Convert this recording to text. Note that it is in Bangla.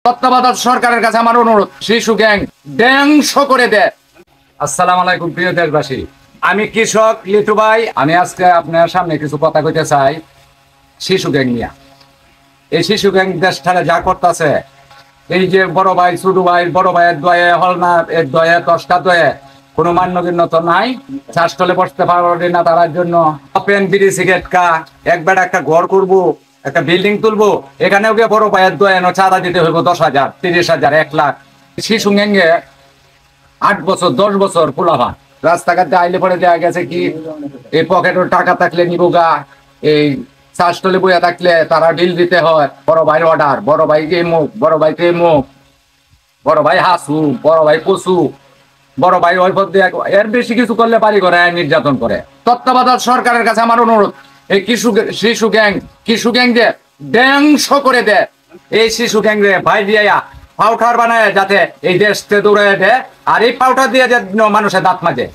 তত্ত্বাবধায়ক সরকারের কাছে আমার অনুরোধ, শিশু গ্যাং ধ্বংস করে দেয়। আসসালামু আলাইকুম প্রিয় দেশবাসী, আমি কৃষক লিটু ভাই। আমি আজকে আপনার সামনে কিছু কথা কইতে চাই শিশু গ্যাং নিয়ে। এই শিশু গ্যাং দেশটারে যা করতেছে, এই যে বড় ভাই ছোট ভাই, বড় ভাইয়ের দয়ে হলনা এর দয়ে 10টা দয়ে কোনো মান্যগণ্য তো নাই। চাষতলে বসতে পারবে না তার জন্য ওপেন বিড়ি সিগারেট কা একবার একটা ঘর করব, একটা বিল্ডিং তুলবো, এখানেও গিয়ে বড় ভাইয়ের দয়ে চাঁদা দিতে হইব 10,000, 30,000, 1 লাখ। শিশু গ্যাংয়ে 8 বছর 10 বছর পোলাভান রাস্তাঘাটে আইলে পরে দেওয়া গেছে কি এই পকেটের টাকা থাকলে নিবো গা, এই চাষতলে বইয়া থাকলে তারা বিল দিতে হয়। বড় ভাইয়ের অর্ডার, বড় ভাইকে মুখ, বড় ভাইকে মুখ, বড় ভাই হাসু, বড় ভাই কসু, বড় ভাই ওই পথে এর বেশি কিছু করলে বাড়ি করে নির্যাতন করে। তত্ত্বাবধায়ক সরকারের কাছে আমার অনুরোধ, এই শিশু গ্যাং যে ধ্বংস করে দেয়। এই শিশু গ্যাং রে ভাই দিয়া পাউডার বানায় যাতে এই দেশতে দৌড়ে দেয়, আর এই পাউডার দিয়ে মানুষের দাঁত মাজে।